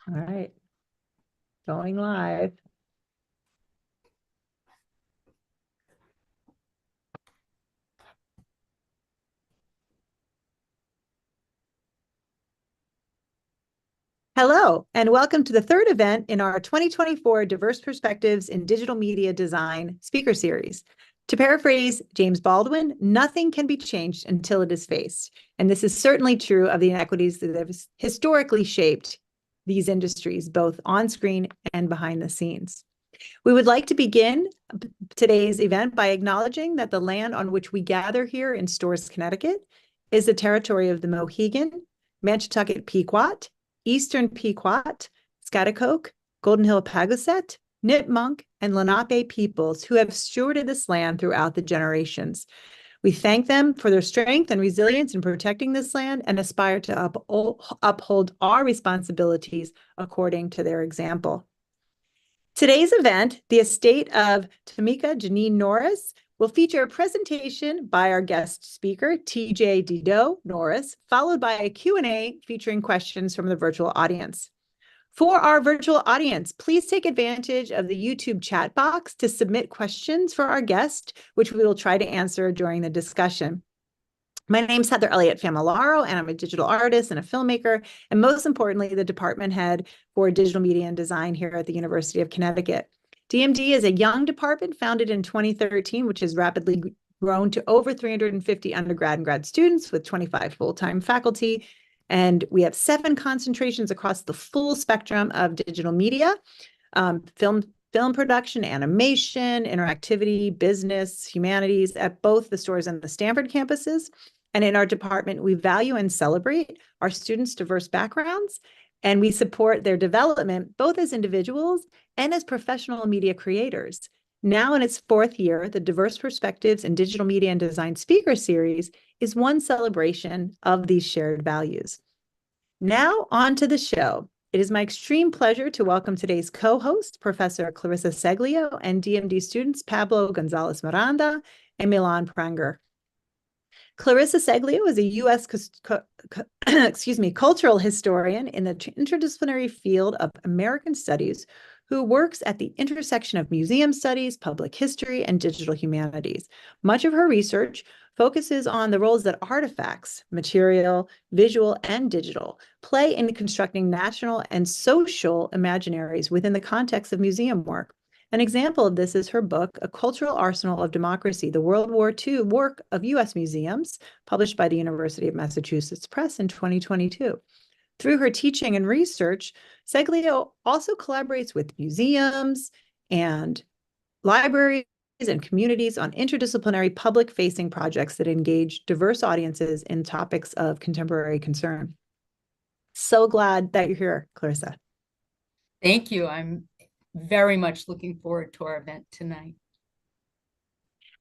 All right, going live. Hello, and welcome to the third event in our 2024 Diverse Perspectives in Digital Media Design speaker series. To paraphrase James Baldwin, nothing can be changed until it is faced. And this is certainly true of the inequities that have historically shaped these industries, both on screen and behind the scenes. We would like to begin today's event by acknowledging that the land on which we gather here in Storrs, Connecticut, is the territory of the Mohegan, Manchatucket Pequot, Eastern Pequot, Schaghticoke, Golden Hill Pagosset, Nipmuc, and Lenape peoples who have stewarded this land throughout the generations. We thank them for their strength and resilience in protecting this land and aspire to uphold our responsibilities according to their example. Today's event, the estate of Tameka Jenean Norris, will feature a presentation by our guest speaker, TJ Dedeaux-Norris, followed by a Q&A featuring questions from the virtual audience. For our virtual audience, please take advantage of the YouTube chat box to submit questions for our guest, which we will try to answer during the discussion. My name's Heather Elliott Familaro, and I'm a digital artist and a filmmaker, and most importantly, the department head for digital media and design here at the University of Connecticut. DMD is a young department founded in 2013, which has rapidly grown to over 350 undergrad and grad students with 25 full-time faculty. And we have 7 concentrations across the full spectrum of digital media, film production, animation, interactivity, business, humanities at both the Storrs and the Stanford campuses. And in our department, we value and celebrate our students' diverse backgrounds, and we support their development both as individuals and as professional media creators. Now in its 4th year, the Diverse Perspectives in Digital Media and Design Speaker Series is one celebration of these shared values. Now on to the show. It is my extreme pleasure to welcome today's co-host, Professor Clarissa Seglio, and DMD students Pablo Gonzalez Miranda and Milan Pranger. Clarissa Seglio is a U.S. cultural historian in the interdisciplinary field of American Studies who works at the intersection of museum studies, public history, and digital humanities. Much of her research focuses on the roles that artifacts, material, visual, and digital, play in constructing national and social imaginaries within the context of museum work. An example of this is her book, A Cultural Arsenal of Democracy, the World War II Work of U.S. Museums, published by the University of Massachusetts Press in 2022. Through her teaching and research, Seglio also collaborates with museums and libraries and communities on interdisciplinary public-facing projects that engage diverse audiences in topics of contemporary concern. So glad that you're here, Clarissa. Thank you. I'm very much looking forward to our event tonight.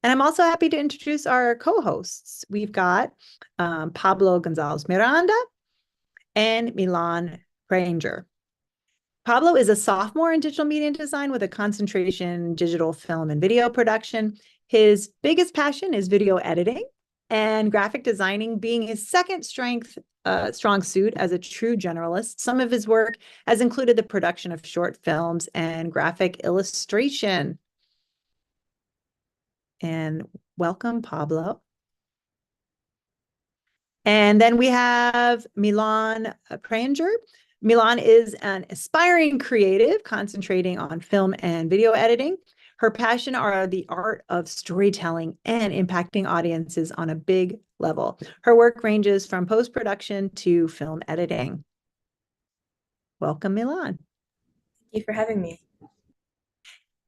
And I'm also happy to introduce our co-hosts. We've got Pablo Gonzalez Miranda and Milan Pranger. Pablo is a sophomore in digital media and design with a concentration in digital film and video production. His biggest passion is video editing and graphic designing being his second strong suit as a true generalist. Some of his work has included the production of short films and graphic illustration. And welcome, Pablo. And then we have Milan Pranger. Milan is an aspiring creative concentrating on film and video editing. Her passion are the art of storytelling and impacting audiences on a big level. Her work ranges from post-production to film editing. Welcome, Milan. Thank you for having me.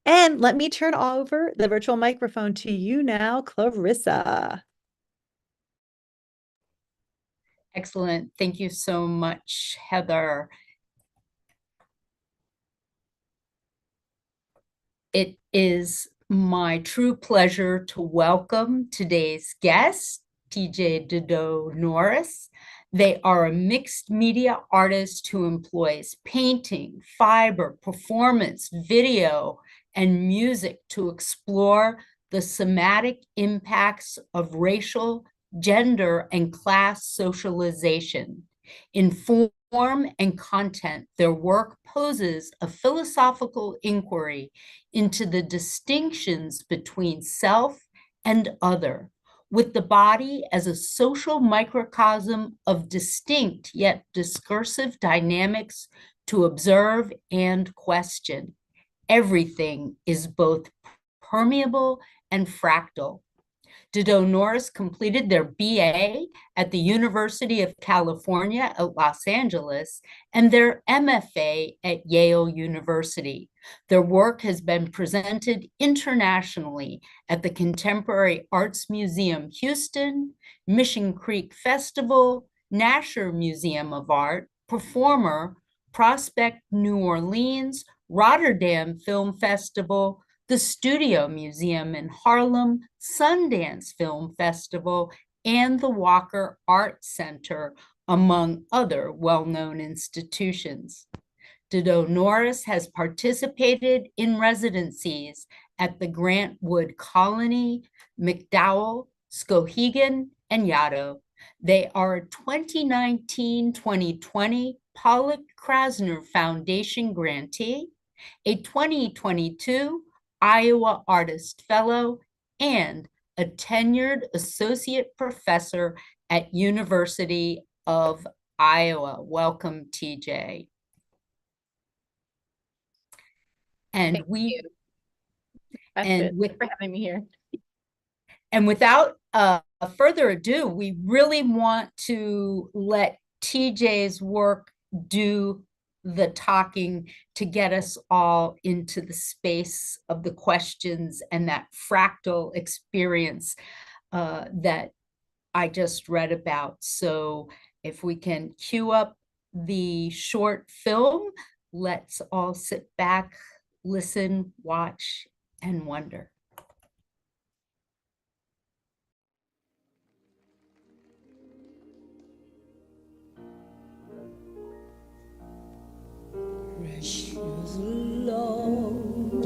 And let me turn over the virtual microphone to you now, Clarissa. Excellent. Thank you so much, Heather. It is my true pleasure to welcome today's guest, TJ Dedeaux-Norris. They are a mixed media artist who employs painting, fiber, performance, video, and music to explore the somatic impacts of racial, gender, and class socialization In form and content, their work poses a philosophical inquiry into the distinctions between self and other, with the body as a social microcosm of distinct yet discursive dynamics to observe and question. Everything is both permeable and fractal. Dedeaux-Norris completed their BA at the University of California at Los Angeles and their MFA at Yale University. Their work has been presented internationally at the Contemporary Arts Museum Houston, Mission Creek Festival, Nasher Museum of Art, Performer, Prospect New Orleans, Rotterdam Film Festival, the Studio Museum in Harlem, Sundance Film Festival, and the Walker Art Center, among other well-known institutions. Dedeaux-Norris has participated in residencies at the Grant Wood Colony, MacDowell, Skowhegan, and Yaddo. They are a 2019-2020 Pollock Krasner Foundation grantee, a 2022 Iowa Artist Fellow, and a tenured associate professor at University of Iowa. Welcome, TJ. And for having me here. And without further ado, we really want to let TJ's work do the talking to get us all into the space of the questions and that fractal experience that I just read about. So if we can cue up the short film, let's all sit back, listen, watch, and wonder. Precious Lord,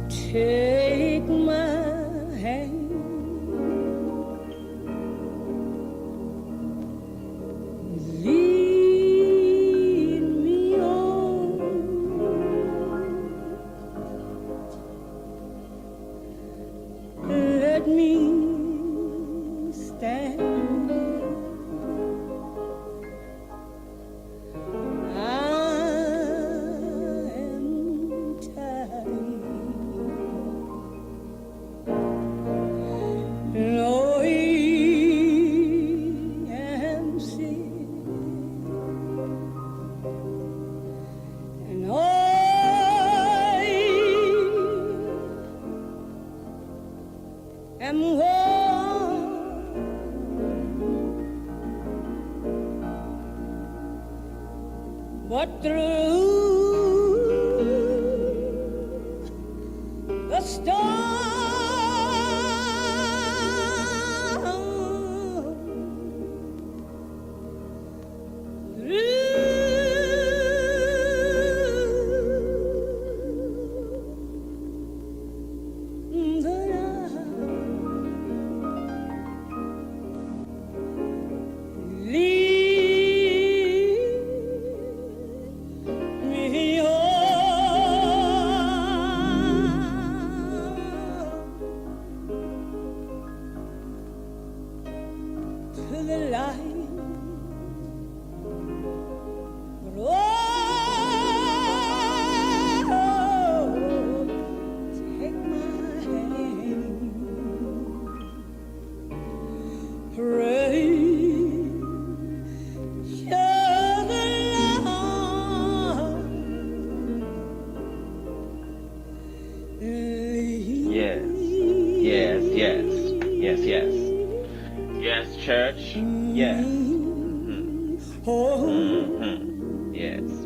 take my hand, lead me on, let me stand. But through the storm, through the night, Yes, church. Yes. Yes.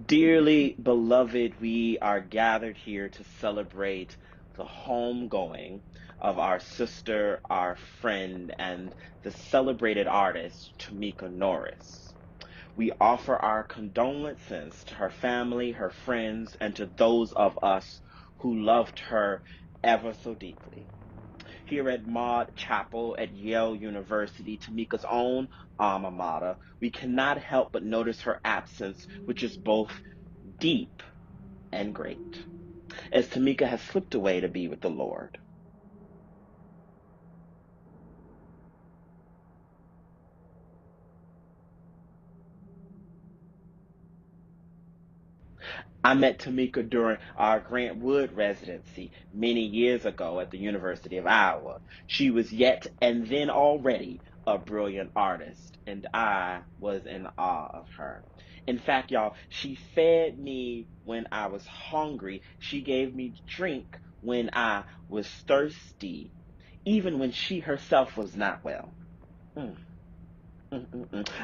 Dearly beloved, we are gathered here to celebrate the homegoing of our sister, our friend, and the celebrated artist, Tameka Norris. We offer our condolences to her family, her friends, and to those of us who loved her ever so deeply. here at Maud Chapel at Yale University, Tameka's own alma mater, we cannot help but notice her absence, which is both deep and great, as Tameka has slipped away to be with the Lord. I met Tameka during our Grant Wood residency many years ago at the University of Iowa. She was yet and then already a brilliant artist, and I was in awe of her. In fact, y'all, she fed me when I was hungry. She gave me drink when I was thirsty, even when she herself was not well. Mm.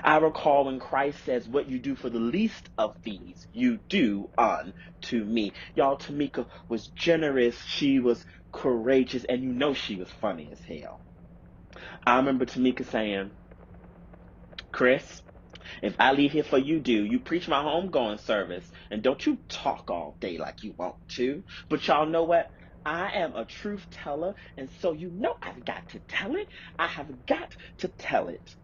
I recall when Christ says, "What you do for the least of these, you do unto me." Y'all, Tameka was generous, she was courageous, and you know she was funny as hell. I remember Tameka saying, "Chris, if I leave here for you do, you preach my homegoing service, and don't you talk all day like you want to. But y'all know what? I am a truth teller, and so you know I've got to tell it. I have got to tell it."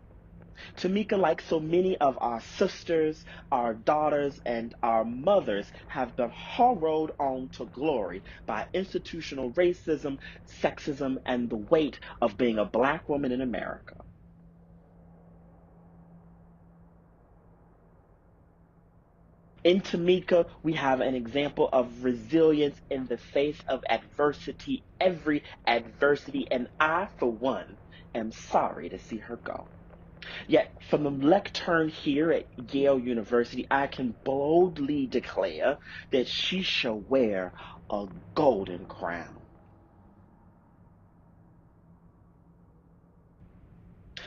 Tameka, like so many of our sisters, our daughters, and our mothers, have been harrowed on to glory by institutional racism, sexism, and the weight of being a Black woman in America. In Tameka, we have an example of resilience in the face of adversity, every adversity, and I, for one, am sorry to see her go. Yet, from the lectern here at Yale University, I can boldly declare that she shall wear a golden crown.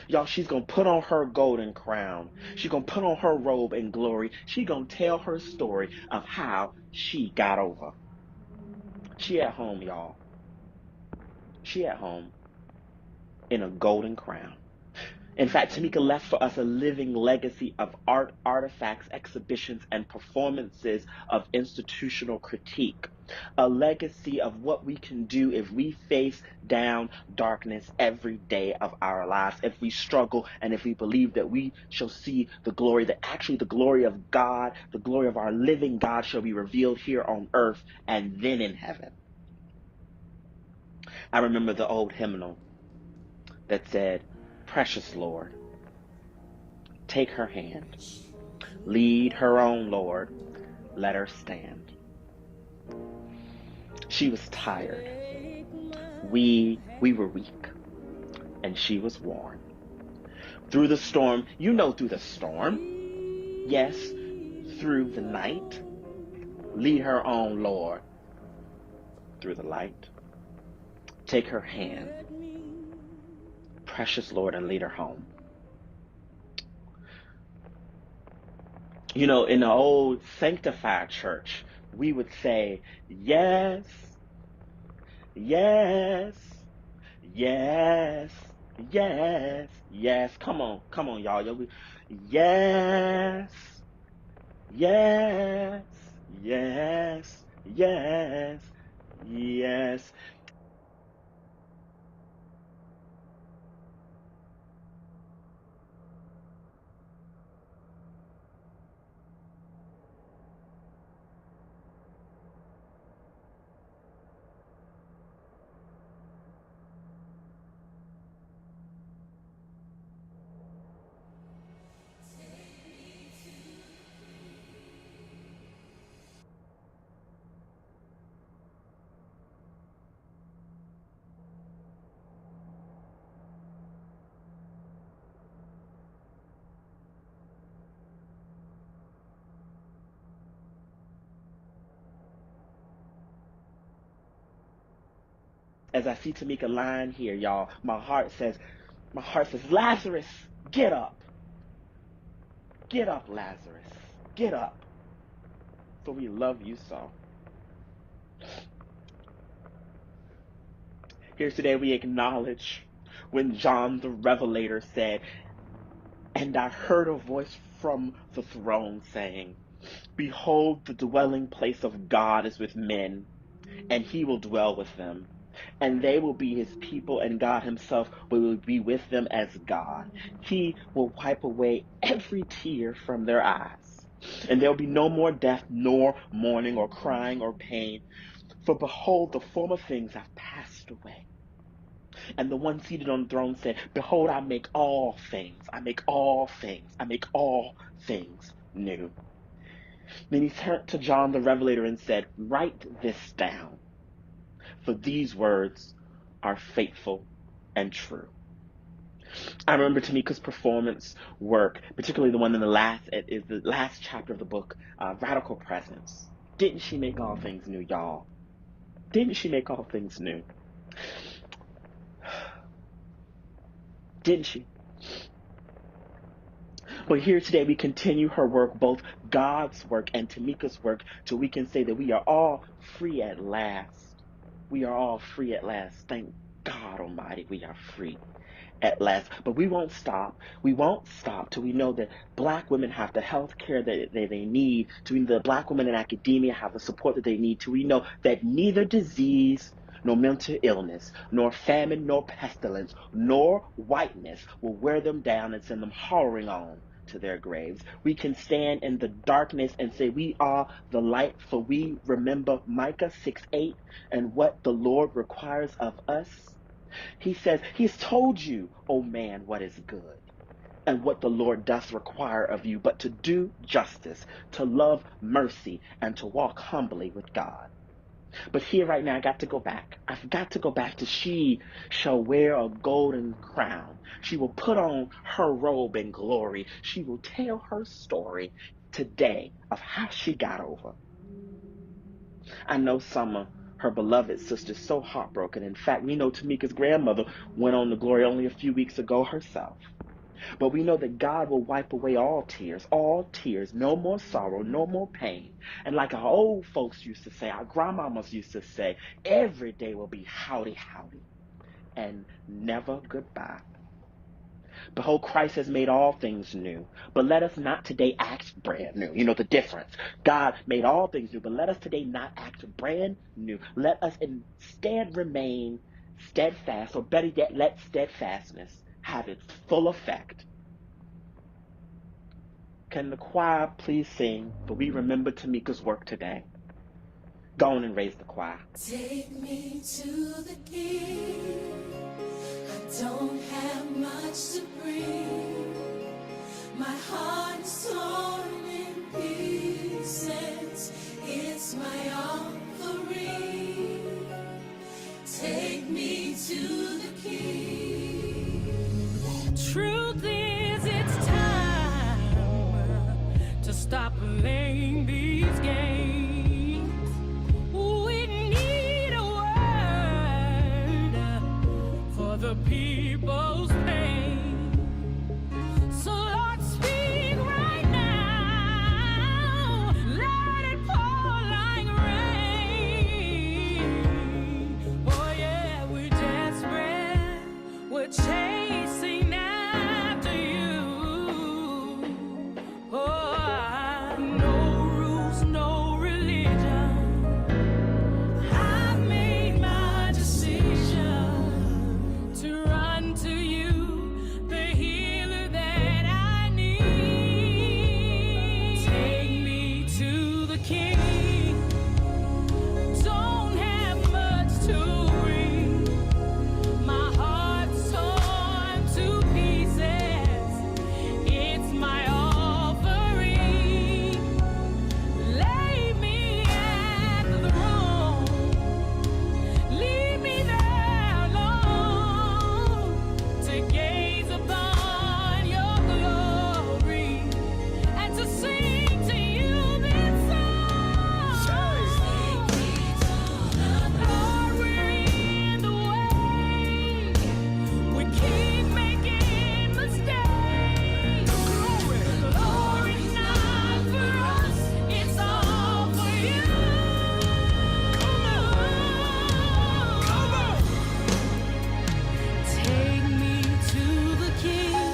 Y'all, she's going to put on her golden crown. She's going to put on her robe in glory. She's going to tell her story of how she got over. She at home, y'all. She at home in a golden crown. In fact, Tameka left for us a living legacy of art, artifacts, exhibitions, and performances of institutional critique. A legacy of what we can do if we face down darkness every day of our lives, if we struggle, and if we believe that we shall see the glory, that actually the glory of God, the glory of our living God shall be revealed here on earth and then in heaven. I remember the old hymnal that said, "Precious Lord, take her hand. Lead her on, Lord. Let her stand." She was tired. We were weak, and she was worn. Through the storm, through the storm. Yes, through the night. Lead her on, Lord. Through the light. Take her hand, precious Lord, and lead her home. In the old sanctified church, we would say, "Yes, yes, yes, yes, yes." Come on, y'all. Yes, yes, yes, yes, yes. As I see Tameka lying here, y'all, my heart says, "Lazarus, get up. Get up, Lazarus. Get up. For we love you so." Here today we acknowledge when John the Revelator said, "And I heard a voice from the throne saying, Behold, the dwelling place of God is with men, and he will dwell with them. and they will be his people, and God himself will be with them as God. He will wipe away every tear from their eyes, and there will be no more death, nor mourning, or crying, or pain. For behold, the former things have passed away. And the one seated on the throne said, behold, I make all things, I make all things, I make all things new. Then he turned to John the Revelator and said, write this down, for these words are faithful and true. I remember Tameka's performance work, particularly the one in the last chapter of the book, Radical Presence. Didn't she make all things new, y'all? Didn't she make all things new? Didn't she? Well, here today we continue her work, both God's work and Tameka's work, till we can say that we are all free at last. We are all free at last. Thank God Almighty, we are free at last. But we won't stop. We won't stop till we know that Black women have the health care that they need, till we know that Black women in academia have the support that they need, till we know that neither disease, nor mental illness, nor famine, nor pestilence, nor whiteness will wear them down and send them horroring on to their graves. We can stand in the darkness and say we are the light, for we remember Micah 6:8 and what the Lord requires of us. He says, he has told you, O man, what is good and what the Lord does require of you, but to do justice, to love mercy, and to walk humbly with God. But here right now, I got to go back. I've got to go back to she shall wear a golden crown. She will put on her robe in glory. She will tell her story today of how she got over. I know some of her beloved sisters so heartbroken. In fact, we know Tameka's grandmother went on to glory only a few weeks ago herself. But we know that God will wipe away all tears, no more sorrow, no more pain. And like our old folks used to say, our grandmamas used to say, every day will be howdy, howdy, and never goodbye. Behold, Christ has made all things new, but let us not today act brand new. You know the difference. God made all things new, but let us today not act brand new. Let us instead remain steadfast, or better yet, let steadfastness have its full effect. Can the choir please sing, for we remember Tameka's work today? Go on and raise the choir. Take me to the King. I don't have much to bring. My heart is torn in pieces. It's my offering. Take me to the King. Truth is, it's time to stop playing these games. We need a word for the people's pain. So Lord, speak right now. Let it pour like rain. Oh yeah, we're desperate. We're chasing after you. Oh, no rules, no religion. I've made my decision to run to you, the healer that I need. Take me to the King. Don't have much to bring. My heart's torn to pieces. It's my offering. Lay me at the throne. Leave me there alone to gaze upon your glory and to sing to you this song. Lord, we're in the way. We keep making mistakes. Glory's not for us, it's all for you. Take me to the King.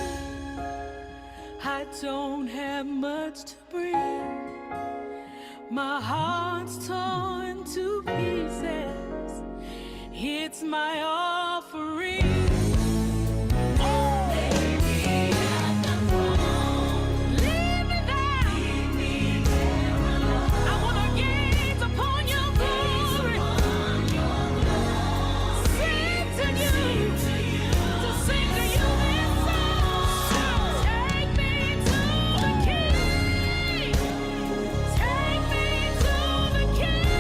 I don't have much to bring. My heart's torn to pieces. It's my offering. Leave me there. I wanna gaze upon your glory. Sing to you, to sing to you this song. Take me to the King. Take me to the King.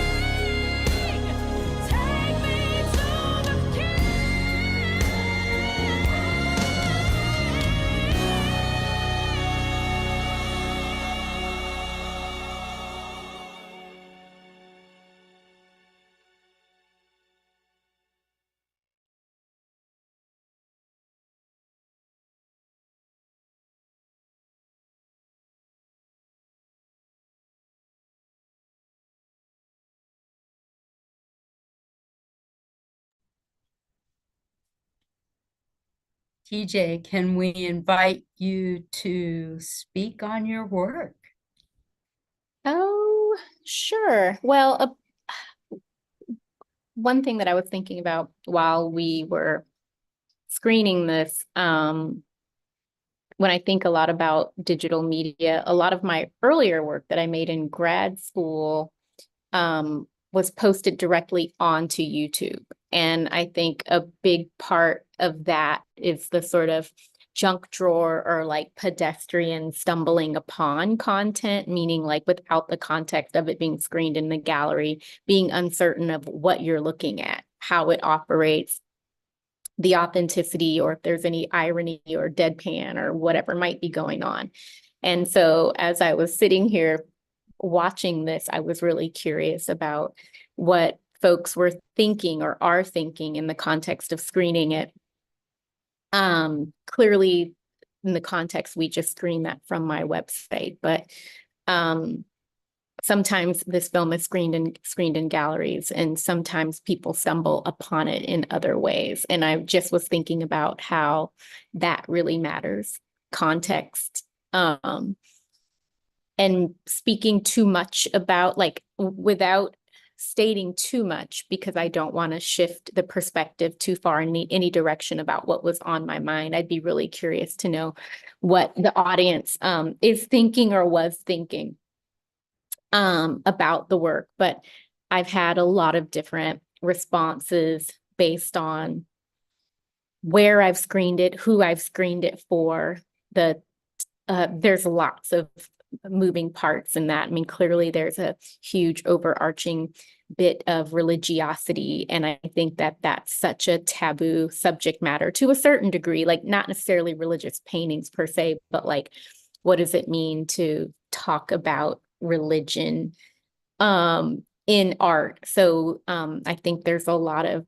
Take me to the King. TJ, can we invite you to speak on your work? Oh, sure. Well, one thing that I was thinking about while we were screening this, when I think a lot about digital media, a lot of my earlier work that I made in grad school was posted directly onto YouTube. And I think a big part of that is the sort of junk drawer or like pedestrian stumbling upon content, meaning like without the context of it being screened in the gallery, being uncertain of what you're looking at, how it operates, the authenticity, or if there's any irony or deadpan or whatever might be going on. And so as I was sitting here watching this, I was really curious about what folks were thinking or are thinking in the context of screening it. Clearly, in the context, we just screened that from my website, but sometimes this film is screened in galleries, and sometimes people stumble upon it in other ways. And I just was thinking about how that really matters, context. And speaking too much about, like, without stating too much, because I don't want to shift the perspective too far in any direction about what was on my mind. I'd be really curious to know what the audience is thinking or was thinking about the work. But I've had a lot of different responses based on where I've screened it, who I've screened it for. There's lots of moving parts in that. I mean, clearly there's a huge overarching bit of religiosity, and I think that that's such a taboo subject matter to a certain degree, like not necessarily religious paintings per se, but like, what does it mean to talk about religion in art? So I think there's a lot of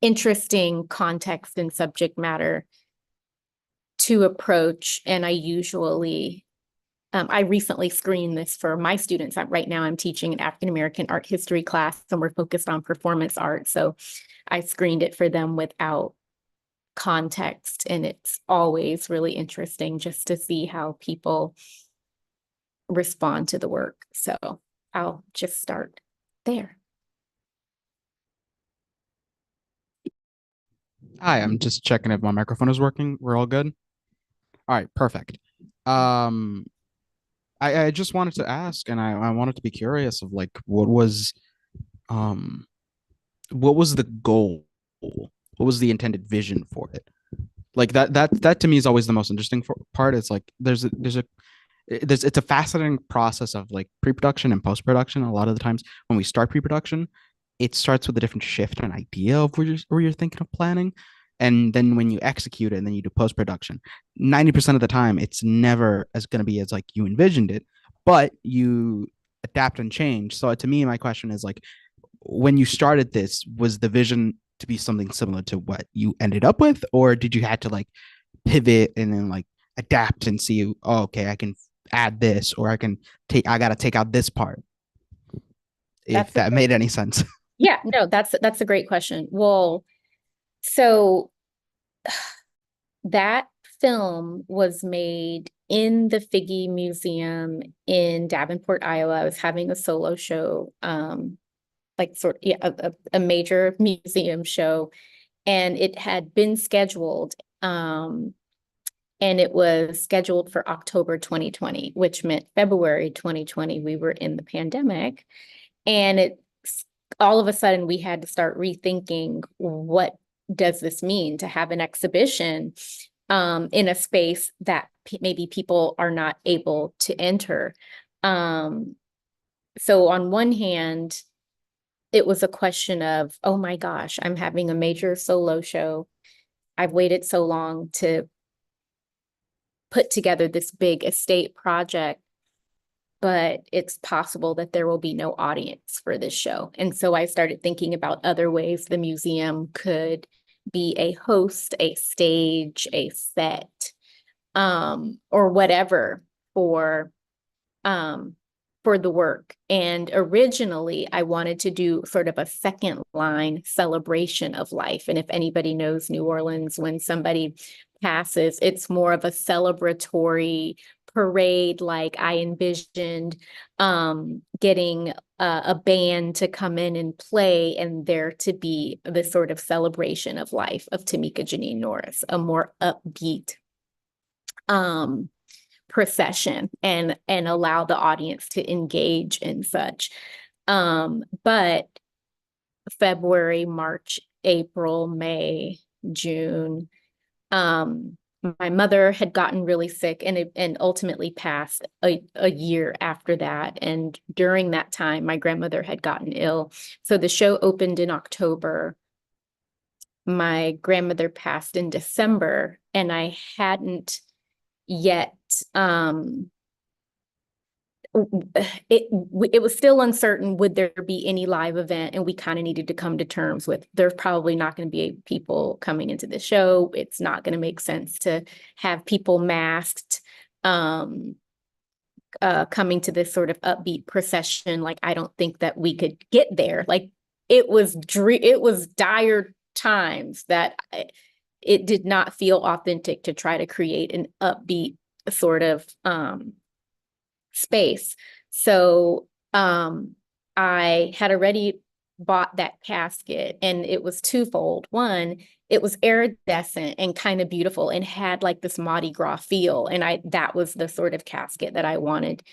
interesting context and subject matter to approach. And I usually, I recently screened this for my students. Right now I'm teaching an African-American art history class, and we're focused on performance art. So I screened it for them without context. And it's always really interesting just to see how people respond to the work. So I'll just start there. Hi, I'm just checking if my microphone is working. We're all good? All right, perfect. I just wanted to ask, and I wanted to be curious of like what was the goal? What was the intended vision for it? Like that to me is always the most interesting part. It's like it's a fascinating process of like pre-production and post-production. A lot of the times when we start pre-production, it starts with a different shift and idea of where you're thinking of planning. And then when you execute it and then you do post-production, 90% of the time, it's never as going to be as like you envisioned it, but you adapt and change. So to me, my question is like, when you started this, was the vision to be something similar to what you ended up with? Or did you have to like pivot and then like adapt and see, oh, okay, I can add this, or I got to take out this part? If that made any sense. Yeah, no, that's a great question. Well, so that film was made in the Figge Museum in Davenport, Iowa. I was having a solo show like sort yeah, a major museum show, and it had been scheduled. And it was scheduled for October 2020, which meant February 2020, we were in the pandemic. And it all of a sudden we had to start rethinking, what does this mean to have an exhibition in a space that maybe people are not able to enter? So on one hand, it was a question of, oh my gosh, I'm having a major solo show. I've waited so long to put together this big estate project, but it's possible that there will be no audience for this show. And so I started thinking about other ways the museum could be a host, a stage, a set, or whatever for the work. And originally I wanted to do sort of a second line celebration of life. And if anybody knows New Orleans, when somebody passes, it's more of a celebratory parade. Like I envisioned getting a band to come in and play, and there to be this sort of celebration of life of Tameka Jenean Norris, a more upbeat procession, and allow the audience to engage in such. But February, March, April, May, June, my mother had gotten really sick and ultimately passed a year after that. And during that time, my grandmother had gotten ill. So the show opened in October. My grandmother passed in December, and I hadn't yet it was still uncertain, would there be any live event? And we kind of needed to come to terms with, there's probably not going to be people coming into the show. It's not going to make sense to have people masked coming to this sort of upbeat procession. Like, I don't think that we could get there. Like, it was dire times that it did not feel authentic to try to create an upbeat sort of space. So I had already bought that casket, and it was twofold. One, it was iridescent and kind of beautiful and had like this Mardi Gras feel. And that was the sort of casket that I wanted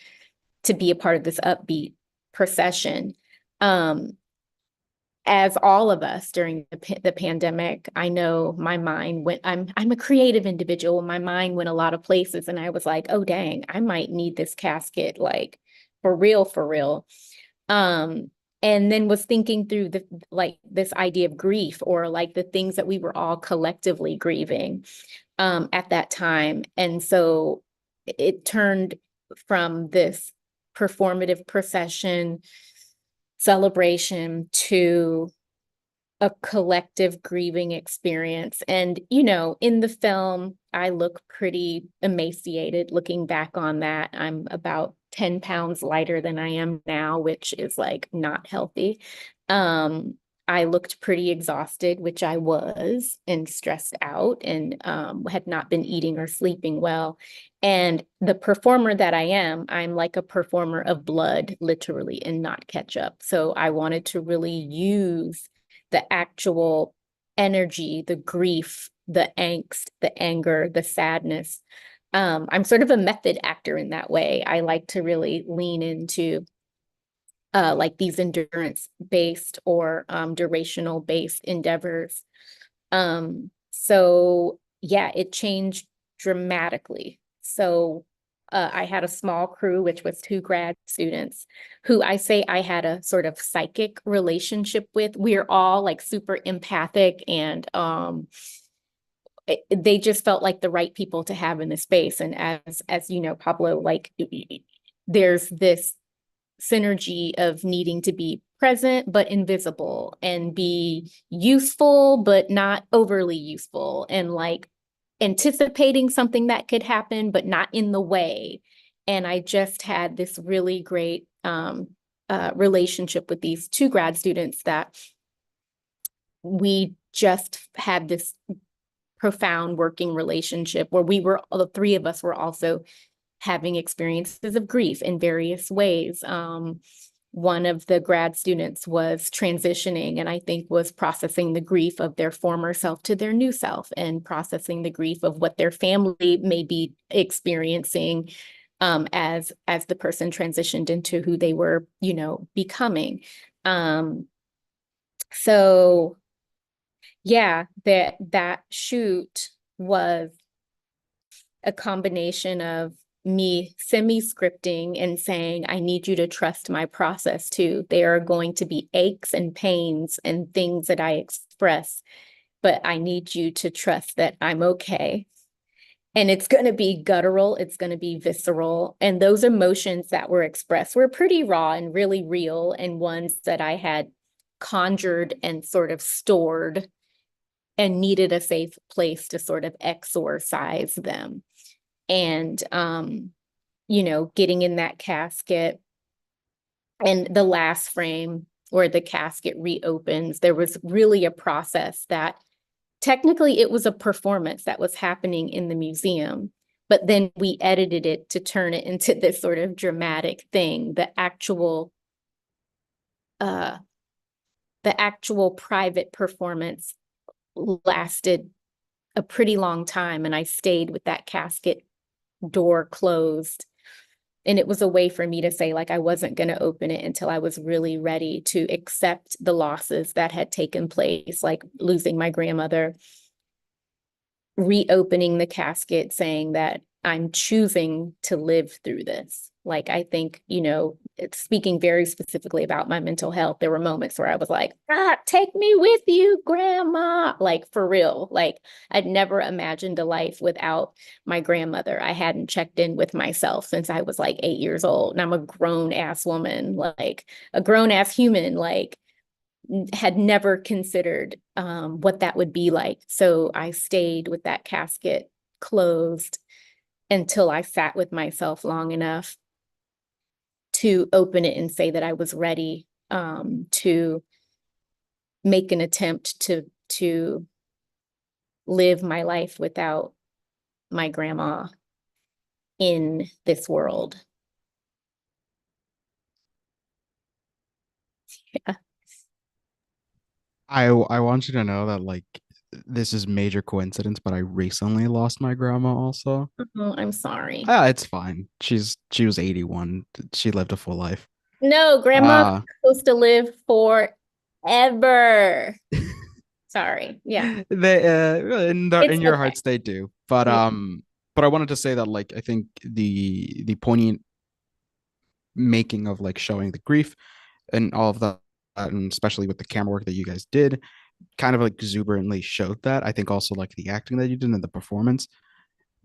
to be a part of this upbeat procession. As all of us during the pandemic, I know my mind went, I'm a creative individual. My mind went a lot of places, and I was like, oh, dang, I might need this casket, like for real, for real. And then was thinking through this idea of grief, or like the things that we were all collectively grieving at that time. And so it turned from this performative procession celebration to a collective grieving experience. And, in the film, I look pretty emaciated looking back on that. I'm about 10 pounds lighter than I am now, which is like not healthy. I looked pretty exhausted, which I was, and stressed out, and had not been eating or sleeping well. And the performer that I am, I'm like a performer of blood, literally, and not ketchup. So I wanted to really use the actual energy, the grief, the angst, the anger, the sadness. I'm sort of a method actor in that way. I like to really lean into like these endurance-based or durational-based endeavors. So yeah, it changed dramatically. So I had a small crew, which was 2 grad students, who I had a sort of psychic relationship with. We're all like super empathic, and they just felt like the right people to have in the space. And as you know, Pablo, like there's this synergy of needing to be present but invisible, and be useful but not overly useful, and like anticipating something that could happen but not in the way. And I just had this really great relationship with these 2 grad students, that we just had this profound working relationship where the 3 of us were also having experiences of grief in various ways. one of the grad students was transitioning and I think was processing the grief of their former self to their new self and processing the grief of what their family may be experiencing as the person transitioned into who they were, becoming. So yeah, that shoot was a combination of me semi-scripting and saying, I need you to trust my process too. There are going to be aches and pains and things that I express, but I need you to trust that I'm okay. And it's going to be guttural, it's going to be visceral. And those emotions that were expressed were pretty raw and really real, and ones that I had conjured and sort of stored and needed a safe place to sort of exorcise them. And, getting in that casket and the last frame where the casket reopens, there was really a process that technically it was a performance that was happening in the museum, but then we edited it to turn it into this sort of dramatic thing. The actual private performance lasted a pretty long time, and I stayed with that casket door closed. And it was a way for me to say, like, I wasn't going to open it until I was really ready to accept the losses that had taken place, like losing my grandmother, reopening the casket, saying that I'm choosing to live through this. Like, I think, it's speaking very specifically about my mental health. There were moments where I was like, take me with you, grandma. Like, for real. Like, I'd never imagined a life without my grandmother. I hadn't checked in with myself since I was like 8 years old. And I'm a grown ass woman, like a grown ass human, like had never considered what that would be like. So I stayed with that casket closed until I sat with myself long enough to open it and say that I was ready to make an attempt to live my life without my grandma in this world. Yeah. I want you to know that like this is major coincidence, but I recently lost my grandma also. Oh, I'm sorry. Ah, it's fine. She was 81. She lived a full life. No, grandma's supposed to live forever. Sorry. Yeah. They in It's your okay. hearts they do. But Yeah. but I wanted to say that like I think the poignant making of like showing the grief and all of that, and especially with the camera work that you guys did, kind of like exuberantly showed that. I think also like the acting that you did and the performance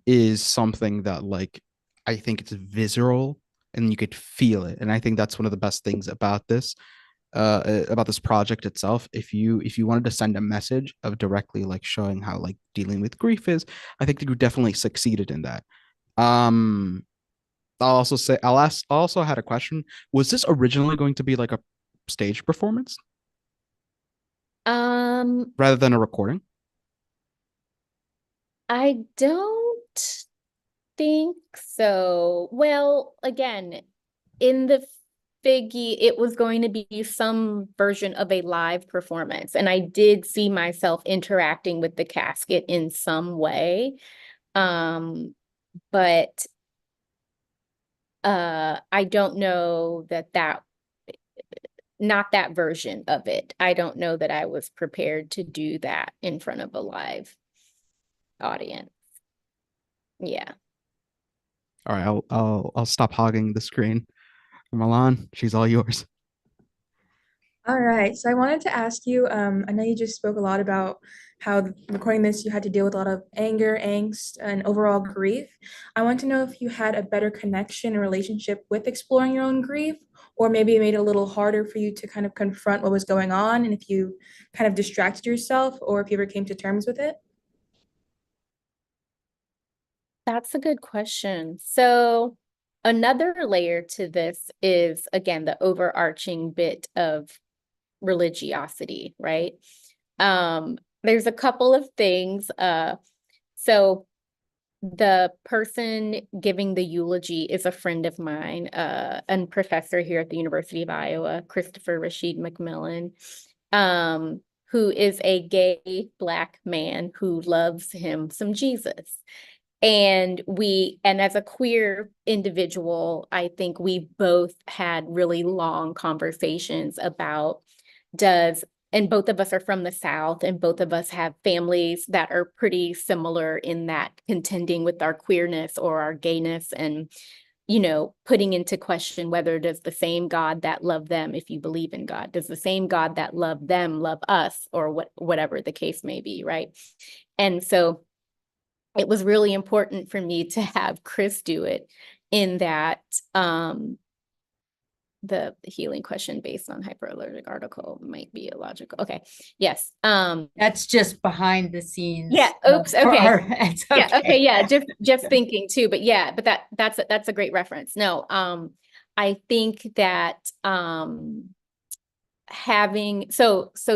is something that like I think it's visceral and you could feel it. And I think that's one of the best things about this project itself. If you wanted to send a message of directly like showing how like dealing with grief is, I think you definitely succeeded in that. Um I'll also say I also had a question. Was this originally going to be like a stage performance Um, rather than a recording? I don't think so. Well, again, in the Figge, it was going to be some version of a live performance. And I did see myself interacting with the casket in some way. But I don't know not that version of it. I don't know that I was prepared to do that in front of a live audience. Yeah. All right, I'll stop hogging the screen. Milan, she's all yours. All right, so I wanted to ask you, I know you just spoke a lot about how recording this, you had to deal with a lot of anger, angst, and overall grief. I want to know if you had a better connection and relationship with exploring your own grief, or maybe it made it a little harder for you to kind of confront what was going on, and if you kind of distracted yourself, or if you ever came to terms with it. That's a good question. So another layer to this is, again, the overarching bit of religiosity, right? There's a couple of things. So the person giving the eulogy is a friend of mine, and professor here at the University of Iowa, Christopher Rashid McMillan, who is a gay Black man who loves him some Jesus. And as a queer individual, I think we both had really long conversations about and both of us are from the South, and both of us have families that are pretty similar in that contending with our queerness or our gayness, and, putting into question whether does the same God that loved them, if you believe in God, does the same God that loved them love us, or whatever the case may be, right? And so it was really important for me to have Chris do it, in that the healing question based on hyperallergic article might be illogical. Okay. Yes. That's just behind the scenes. Yeah. Oops. Okay. It's Yeah. okay. Okay. Yeah. Just thinking too, but yeah, but that's a great reference. No, I think that so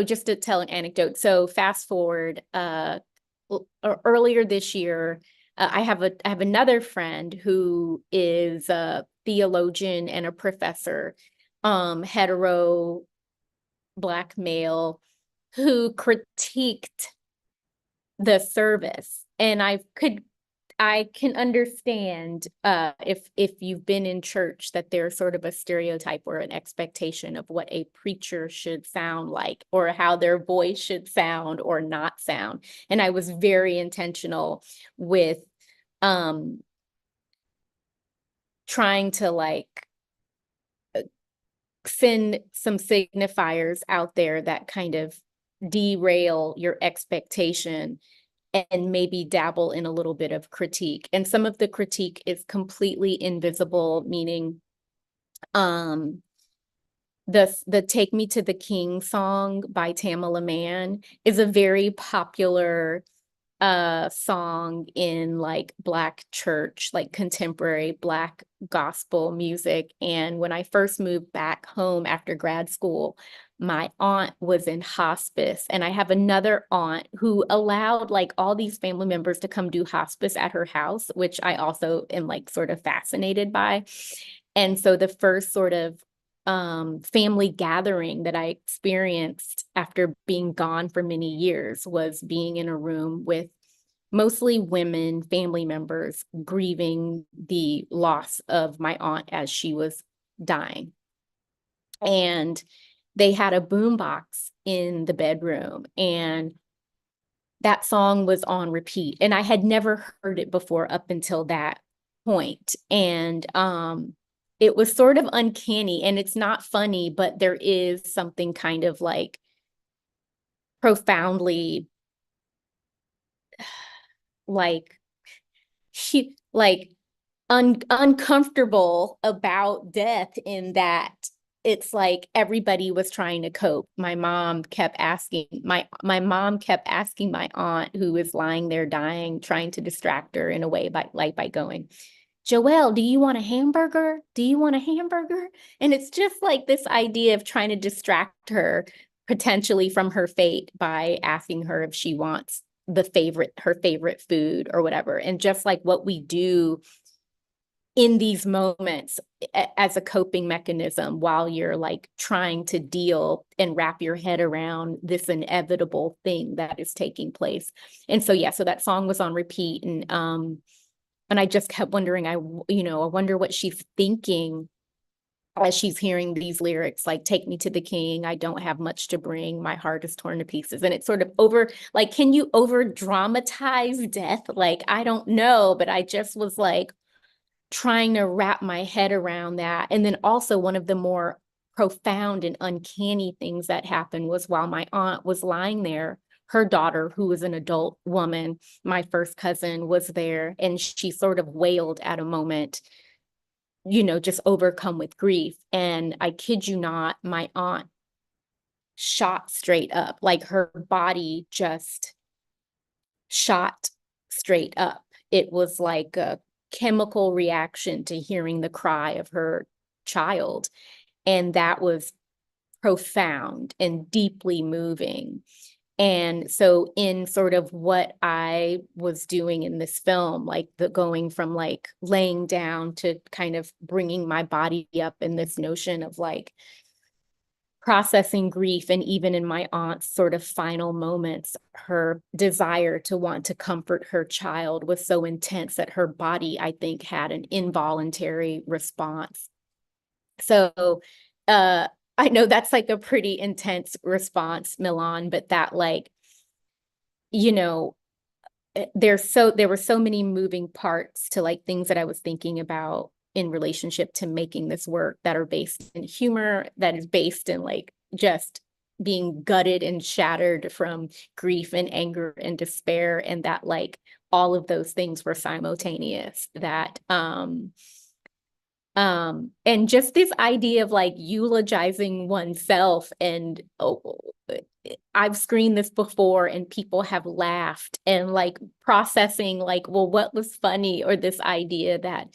just to tell an anecdote. So fast forward, earlier this year, I have another friend who is a theologian and a professor, hetero Black male, who critiqued the service. And I can understand if you've been in church, that there's sort of a stereotype or an expectation of what a preacher should sound like, or how their voice should sound or not sound. And I was very intentional with trying to send some signifiers out there that kind of derail your expectation and maybe dabble in a little bit of critique. And some of the critique is completely invisible, meaning the Take Me to the King song by Tamela Mann is a very popular song in Black church, contemporary Black gospel music. And when I first moved back home after grad school, my aunt was in hospice, and I have another aunt who allowed all these family members to come do hospice at her house, which I also am sort of fascinated by. And so the first sort of family gathering that I experienced after being gone for many years was being in a room with mostly women family members grieving the loss of my aunt as she was dying. And they had a boombox in the bedroom, and that song was on repeat. And I had never heard it before up until that point. And it was sort of uncanny, and it's not funny, but there is something kind of profoundly uncomfortable about death, in that it's everybody was trying to cope. My mom kept asking my aunt, who was lying there dying, trying to distract her in a way by going, "Joelle, do you want a hamburger? Do you want a hamburger?" And it's just this idea of trying to distract her potentially from her fate by asking her if she wants her favorite food or whatever. And just what we do in these moments as a coping mechanism while you're trying to deal and wrap your head around this inevitable thing that is taking place. And so, yeah, so that song was on repeat, and I just kept wondering, I wonder what she's thinking as she's hearing these lyrics, "Take me to the king, I don't have much to bring, my heart is torn to pieces." And it's sort of can you over dramatize death? I don't know, but I just was trying to wrap my head around that. And then also, one of the more profound and uncanny things that happened was, while my aunt was lying there, her daughter, who was an adult woman, my first cousin, was there, and she sort of wailed at a moment, just overcome with grief. And I kid you not, my aunt shot straight up, her body just shot straight up. It was like a chemical reaction to hearing the cry of her child. And that was profound and deeply moving. And so in sort of what I was doing in this film, like the going from like laying down to kind of bringing my body up in this notion of like processing grief, and even in my aunt's sort of final moments, her desire to want to comfort her child was so intense that her body, I think, had an involuntary response. So I know that's like a pretty intense response, Milan, but that like, you know, there were so many moving parts to like things that I was thinking about in relationship to making this work that are based in humor, that is based in like just being gutted and shattered from grief and anger and despair, and that like all of those things were simultaneous. That and just this idea of like eulogizing oneself, and I've screened this before and people have laughed, and like processing like, well, what was funny, or this idea that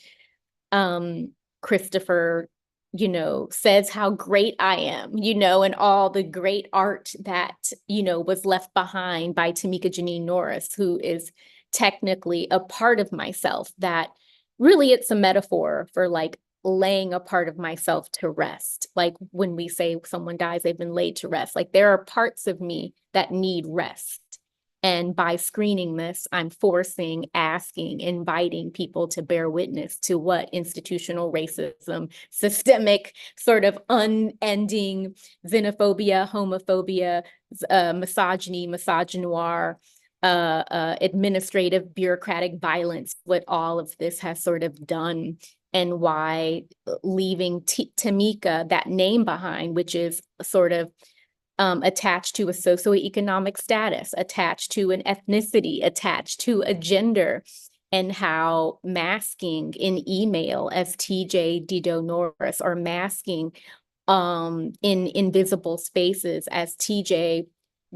Christopher, says how great I am, and all the great art that, was left behind by Tameka Jenean Norris, who is technically a part of myself, that really it's a metaphor for like laying a part of myself to rest. Like when we say someone dies, they've been laid to rest. Like there are parts of me that need rest. And by screening this, I'm forcing, asking, inviting people to bear witness to what institutional racism, systemic sort of unending xenophobia, homophobia, misogyny, misogynoir, administrative, bureaucratic violence, what all of this has sort of done, and why leaving Tameka, that name behind, which is sort of attached to a socioeconomic status, attached to an ethnicity, attached to a gender, and how masking in email as TJ Dedeaux-Norris, or masking in invisible spaces as TJ,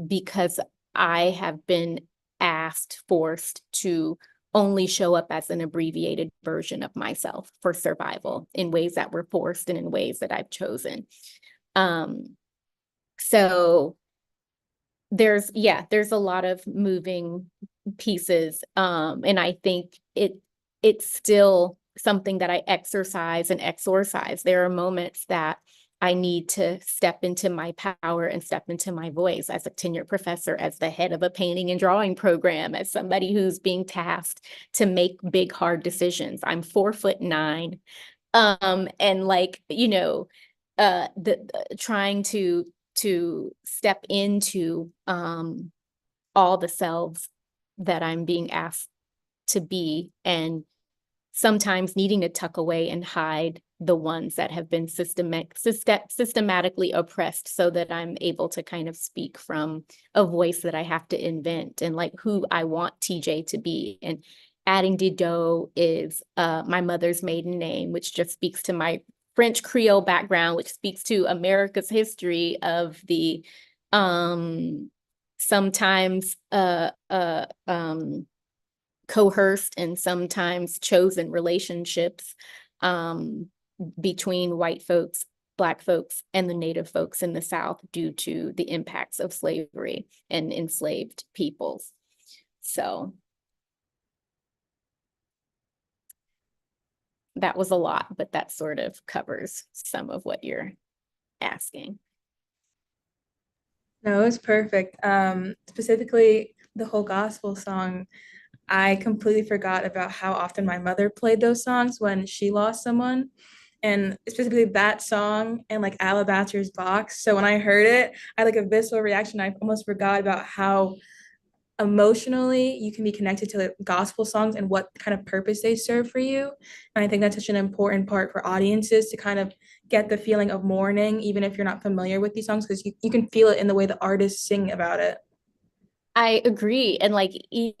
because I have been forced to only show up as an abbreviated version of myself for survival in ways that were forced and in ways that I've chosen. So there's a lot of moving pieces. And I think it's still something that I exercise and exorcise. There are moments that I need to step into my power and step into my voice as a tenured professor, as the head of a painting and drawing program, as somebody who's being tasked to make big, hard decisions. I'm 4'9", and like, trying to step into all the selves that I'm being asked to be, and sometimes needing to tuck away and hide the ones that have been systematically oppressed, so that I'm able to kind of speak from a voice that I have to invent, and like who I want TJ to be. And adding Dedeaux is my mother's maiden name, which just speaks to my French Creole background, which speaks to America's history of the sometimes coerced and sometimes chosen relationships between white folks, Black folks, and the Native folks in the South due to the impacts of slavery and enslaved peoples. So that was a lot, but that sort of covers some of what you're asking. No, it was perfect. Specifically, the whole gospel song, I completely forgot about how often my mother played those songs when she lost someone. And specifically that song and like Alabaster's Box. So when I heard it, I had like a visceral reaction. I almost forgot about how emotionally you can be connected to the gospel songs and what kind of purpose they serve for you. And I think that's such an important part for audiences to kind of get the feeling of mourning, even if you're not familiar with these songs, because you can feel it in the way the artists sing about it. I agree. And like,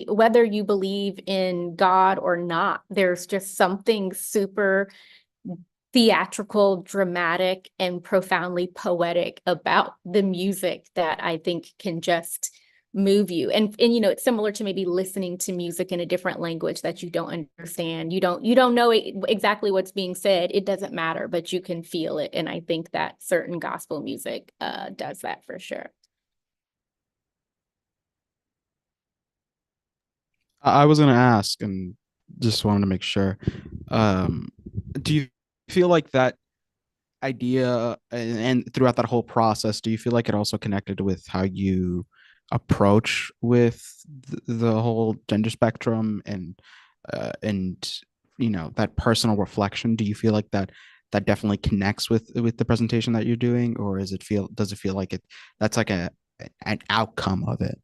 whether you believe in God or not, there's just something super theatrical, dramatic, and profoundly poetic about the music that I think can just move you. And it's similar to maybe listening to music in a different language that you don't understand. You don't know exactly what's being said. It doesn't matter, but you can feel it. And I think that certain gospel music does that for sure. I was gonna ask and just wanted to make sure. Um, do you feel like that idea and throughout that whole process, do you feel like it also connected with how you approach with the whole gender spectrum and that personal reflection? Do you feel like that definitely connects with the presentation that you're doing, or does it feel like that's like an outcome of it?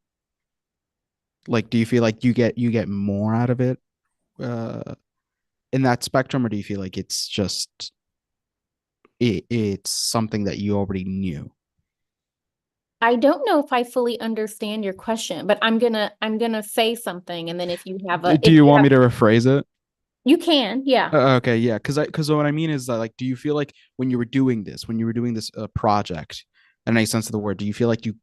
Like, do you feel like you get more out of it uh in that spectrum, or do you feel like it's something that you already knew? I don't know if I fully understand your question, but I'm gonna say something, and then if you have Do you want me to rephrase it? you can, yeah. Okay, yeah, because what I mean is that, like, do you feel like when you were doing this project, in any sense of the word, do you feel like you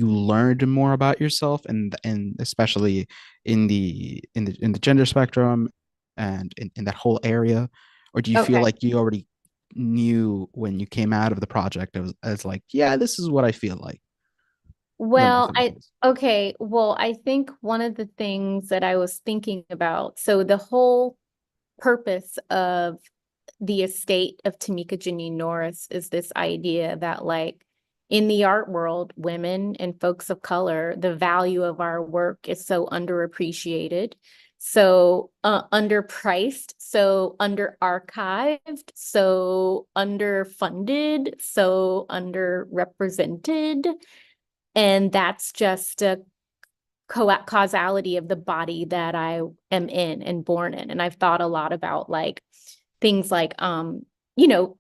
learned more about yourself, and especially in the gender spectrum and in that whole area, or do you feel Okay. like you already knew when you came out of the project as like, yeah, this is what I feel like? No, Well, nothing else. okay, well, I think one of the things that I was thinking about, so the whole purpose of the estate of Tameka Jenean Norris is this idea that, like, in the art world, women and folks of color, the value of our work is so underappreciated, so underpriced, so under-archived, so underfunded, so underrepresented. And that's just a causality of the body that I am in and born in. And I've thought a lot about, like, things like you know,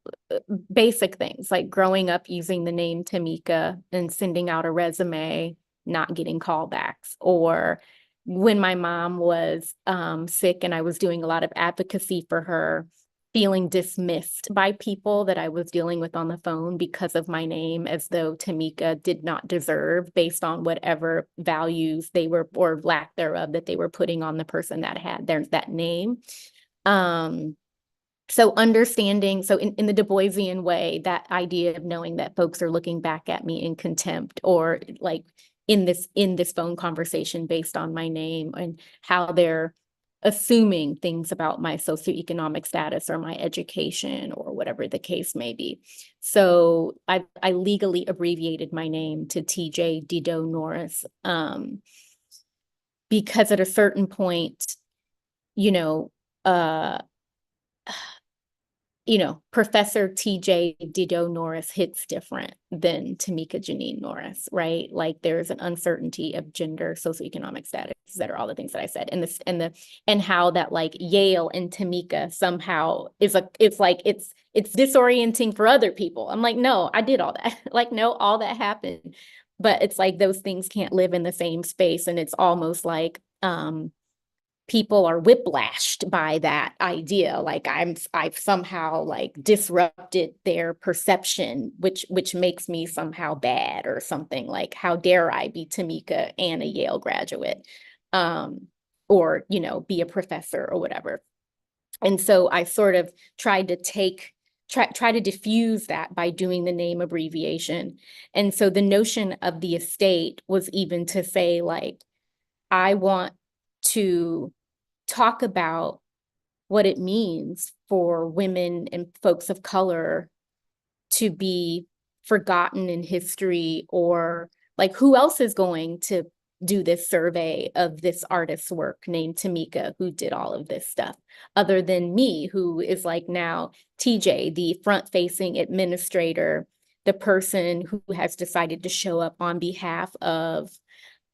basic things like growing up using the name Tameka and sending out a resume, not getting callbacks, or when my mom was sick and I was doing a lot of advocacy for her, feeling dismissed by people that I was dealing with on the phone because of my name, as though Tameka did not deserve, based on whatever values they were, or lack thereof, that they were putting on the person that had that name. So understanding, so in the Du Boisian way, that idea of knowing that folks are looking back at me in contempt, or like in this phone conversation based on my name, and how they're assuming things about my socioeconomic status or my education or whatever the case may be. So I legally abbreviated my name to TJ Dedeaux-Norris, because at a certain point, you know, uh, Professor TJ Dedeaux-Norris hits different than Tameka Jenean Norris, right? Like, there's an uncertainty of gender, socioeconomic status, that are all the things that I said, and how that, like, Yale and Tameka somehow it's disorienting for other people. I'm like, no, I did all that. Like, no, all that happened, but it's like those things can't live in the same space, and it's almost like people are whiplashed by that idea, like I've somehow, like, disrupted their perception, which makes me somehow bad or something. Like, how dare I be Tameka and a Yale graduate, or be a professor or whatever. And so I sort of tried to try to diffuse that by doing the name abbreviation. And so the notion of the estate was even to say, like, I want to talk about what it means for women and folks of color to be forgotten in history, or, like, who else is going to do this survey of this artist's work named Tameka, who did all of this stuff, other than me, who is, like, now TJ, the front-facing administrator, the person who has decided to show up on behalf of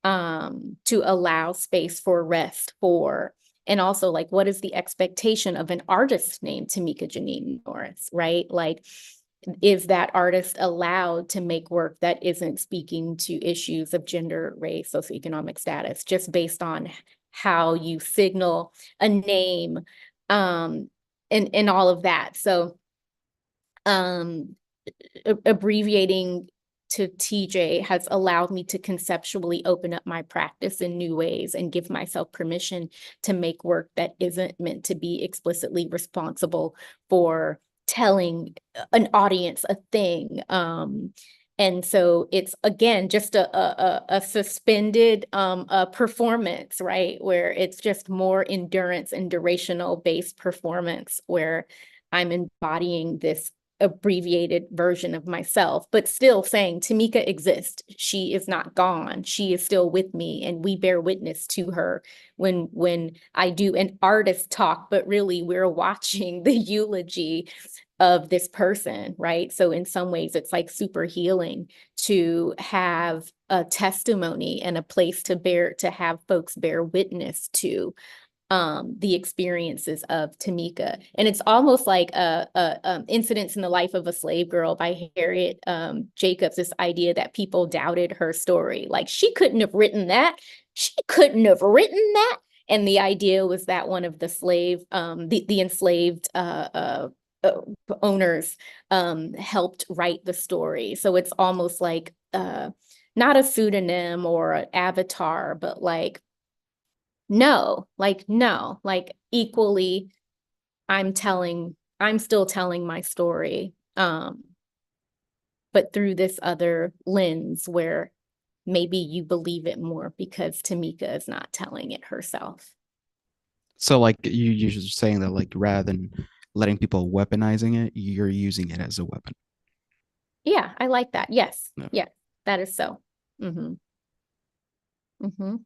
to allow space for rest for. And also, like, what is the expectation of an artist named Tameka Jenean Norris, right? Like, is that artist allowed to make work that isn't speaking to issues of gender, race, socioeconomic status, just based on how you signal a name, and all of that. So abbreviating to TJ has allowed me to conceptually open up my practice in new ways and give myself permission to make work that isn't meant to be explicitly responsible for telling an audience a thing. And so it's, again, just a suspended performance, right? Where it's just more endurance and durational based performance, where I'm embodying this abbreviated version of myself, but still saying Tameka exists. She is not gone. She is still with me, and we bear witness to her when I do an artist talk, but really we're watching the eulogy of this person, right? So in some ways, it's like super healing to have a testimony and a place to have folks bear witness to the experiences of Tameka. And it's almost like a Incidents in the Life of a Slave Girl by Harriet Jacobs, this idea that people doubted her story. Like, she couldn't have written that. She couldn't have written that. And the idea was that one of the the enslaved owners helped write the story. So it's almost like not a pseudonym or an avatar, but like, no, like equally, I'm still telling my story, but through this other lens where maybe you believe it more because Tameka is not telling it herself. So like you're just saying that, like, rather than letting people weaponizing it, you're using it as a weapon. Yeah, I like that. Yes. Yeah. Yeah, that is so. Mm-hmm. Mm-hmm.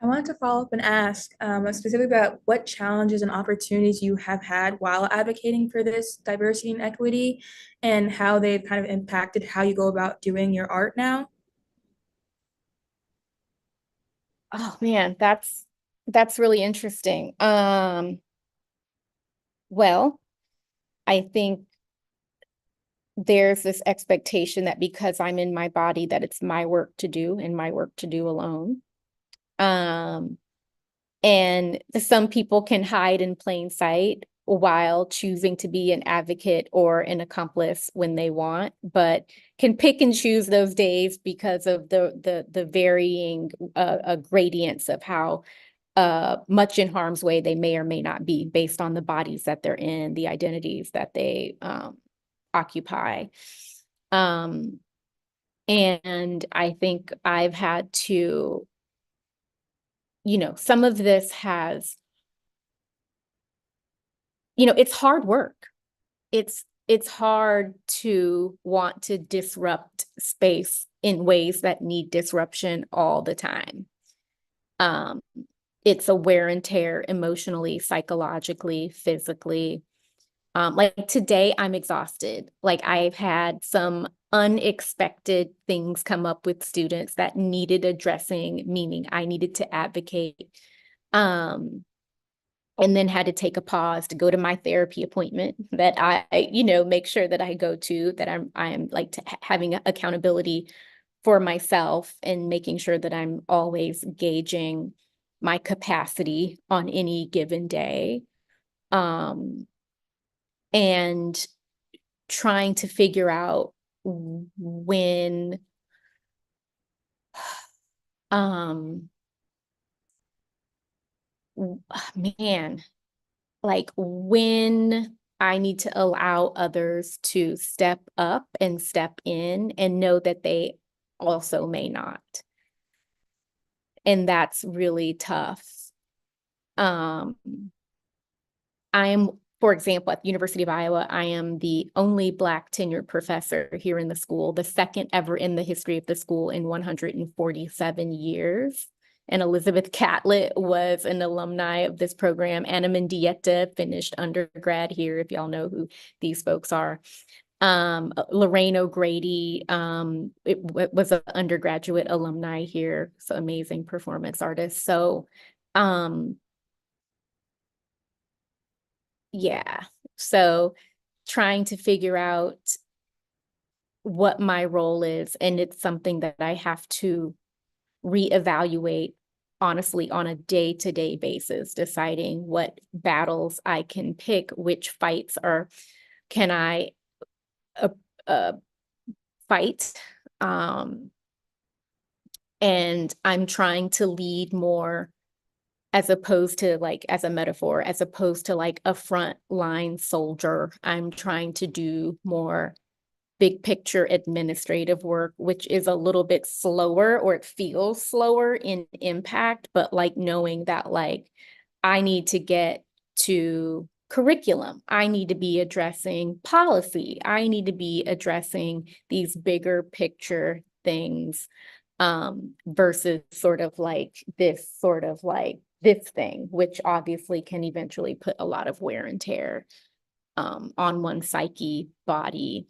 I wanted to follow up and ask specifically about what challenges and opportunities you have had while advocating for this diversity and equity, and how they've kind of impacted how you go about doing your art now. Oh man, that's really interesting. Well, I think there's this expectation that because I'm in my body, that it's my work to do and my work to do alone. And some people can hide in plain sight while choosing to be an advocate or an accomplice when they want, but can pick and choose those days because of the varying gradients of how much in harm's way they may or may not be based on the bodies that they're in, the identities that they occupy. And I think I've had to, some of this has, it's hard work. It's hard to want to disrupt space in ways that need disruption all the time. It's a wear and tear emotionally, psychologically, physically. Like today, I'm exhausted. Like, I've had some unexpected things come up with students that needed addressing, meaning I needed to advocate. And then had to take a pause to go to my therapy appointment that I make sure that I go to, that I'm like having accountability for myself and making sure that I'm always gauging my capacity on any given day. And trying to figure out when, man, like when I need to allow others to step up and step in and know that they also may not. And that's really tough. I am, for example, at the University of Iowa, I am the only Black tenured professor here in the school, the second ever in the history of the school in 147 years. And Elizabeth Catlett was an alumni of this program. Anna Mendieta finished undergrad here, if y'all know who these folks are. Lorraine O'Grady was an undergraduate alumni here, so amazing performance artist. So yeah, so trying to figure out what my role is, and it's something that I have to reevaluate honestly on a day-to-day basis, deciding what battles I can pick, which fights can I fight. And I'm trying to lead more as opposed to like, as a metaphor, as opposed to like a front line soldier. I'm trying to do more big picture administrative work, which is a little bit slower, or it feels slower in impact, but like knowing that like I need to get to curriculum, I need to be addressing policy, I need to be addressing these bigger picture things, versus sort of like this thing, which obviously can eventually put a lot of wear and tear on one's psyche, body,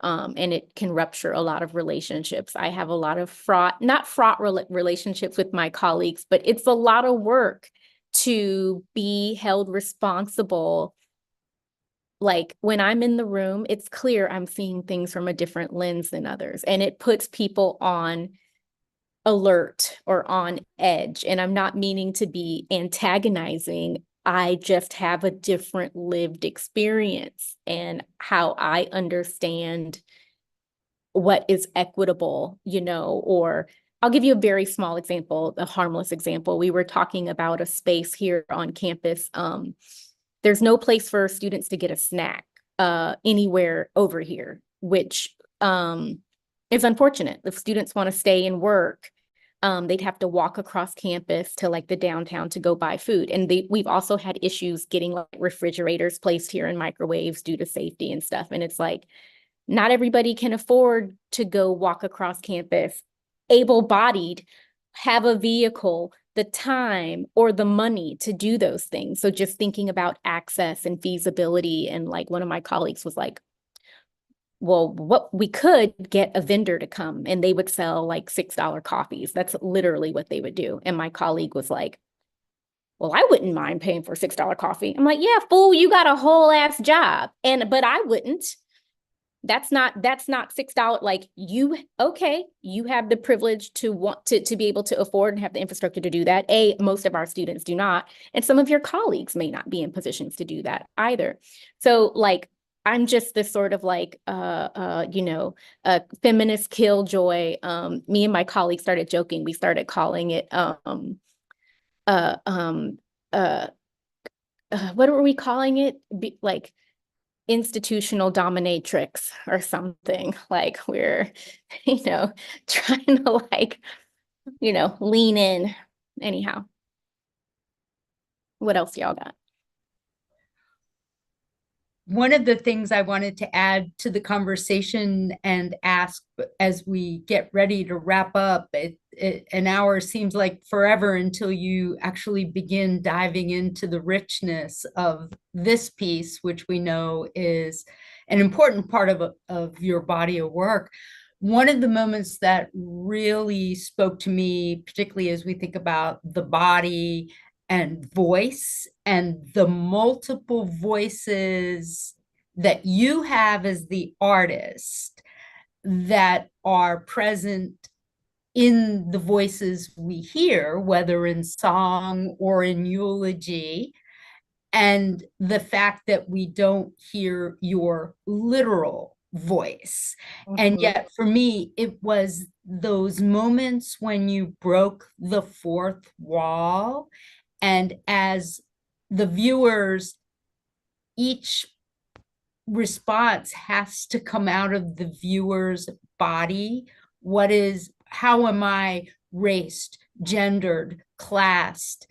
and it can rupture a lot of relationships. I have a lot of not fraught relationships with my colleagues, but it's a lot of work to be held responsible. Like when I'm in the room, it's clear I'm seeing things from a different lens than others, and it puts people on alert or on edge. And I'm not meaning to be antagonizing. I just have a different lived experience and how I understand what is equitable, or I'll give you a very small example, a harmless example. We were talking about a space here on campus. There's no place for students to get a snack anywhere over here, which is unfortunate. If students want to stay and work, they'd have to walk across campus to like the downtown to go buy food. And we've also had issues getting like refrigerators placed here and microwaves due to safety and stuff. And it's like, not everybody can afford to go walk across campus, able-bodied, have a vehicle, the time or the money to do those things. So just thinking about access and feasibility. And like one of my colleagues was like, well, what we could get a vendor to come and they would sell like $6 coffees. That's literally what they would do. And my colleague was like, well, I wouldn't mind paying for $6 coffee. I'm like, yeah, fool, you got a whole ass job. But I wouldn't. That's not $6. Like you have the privilege to want to be able to afford and have the infrastructure to do that. Most of our students do not. And some of your colleagues may not be in positions to do that either. So like, I'm just this sort of like, a feminist killjoy. Me and my colleagues started joking. We started calling it, what were we calling it? Like institutional dominatrix or something. Like we're, trying to like, lean in. Anyhow, what else y'all got? One of the things I wanted to add to the conversation and ask as we get ready to wrap up, an hour seems like forever until you actually begin diving into the richness of this piece, which we know is an important part of your body of work. One of the moments that really spoke to me, particularly as we think about the body and voice and the multiple voices that you have as the artist that are present in the voices we hear, whether in song or in eulogy, and the fact that we don't hear your literal voice. And yet for me, it was those moments when you broke the fourth wall. And as the viewers, each response has to come out of the viewer's body. How am I raced, gendered, classed?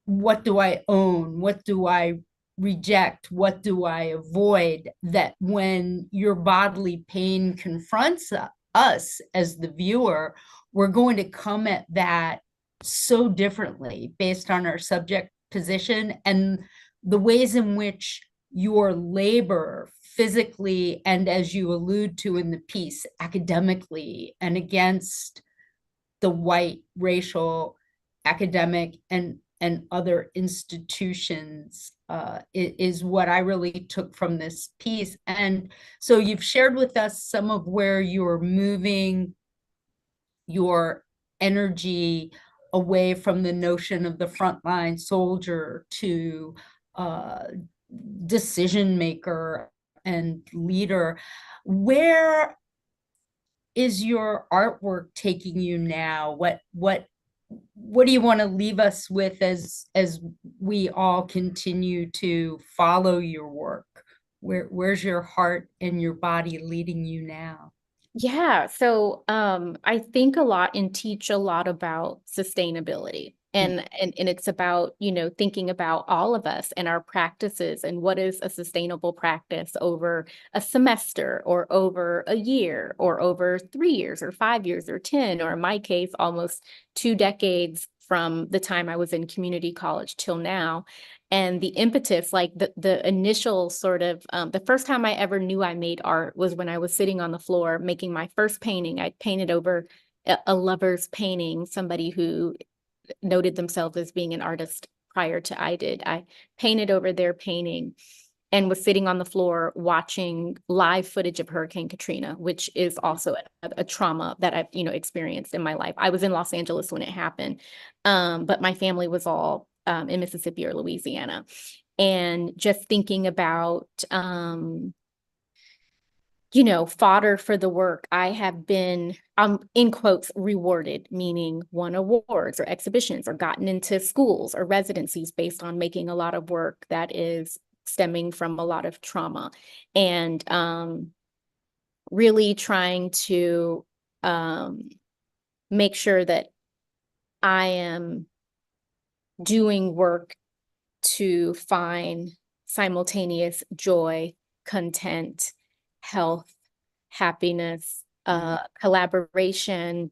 What do I own? What do I reject? What do I avoid? That when your bodily pain confronts us as the viewer, we're going to come at that so differently based on our subject position and the ways in which your labor physically and, as you allude to in the piece, academically and against the white racial academic and other institutions is what I really took from this piece. And so you've shared with us some of where you're moving your energy away from the notion of the frontline soldier to decision maker and leader. Where is your artwork taking you now? What do you want to leave us with as we all continue to follow your work? where's your heart and your body leading you now? Yeah, so I think a lot and teach a lot about sustainability. And it's about, thinking about all of us and our practices and what is a sustainable practice over a semester or over a year or over 3 years or 5 years or 10, or in my case, almost 2 decades from the time I was in community college till now. And the impetus, like the initial sort of, the first time I ever knew I made art was when I was sitting on the floor making my first painting. I painted over a lover's painting, somebody who noted themselves as being an artist prior to I did. I painted over their painting and was sitting on the floor watching live footage of Hurricane Katrina, which is also a trauma that I've, experienced in my life. I was in Los Angeles when it happened, but my family was all in Mississippi or Louisiana. And just thinking about, fodder for the work. I have been, in quotes, rewarded, meaning won awards or exhibitions or gotten into schools or residencies based on making a lot of work that is stemming from a lot of trauma. And really trying to make sure that I am doing work to find simultaneous joy, content, health, happiness, collaboration.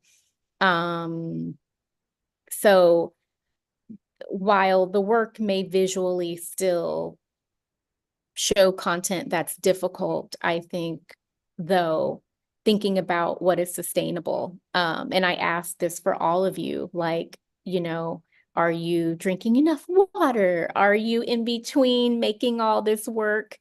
So while the work may visually still show content that's difficult, I think, though, thinking about what is sustainable. And I ask this for all of you, like, are you drinking enough water? Are you in between making all this work?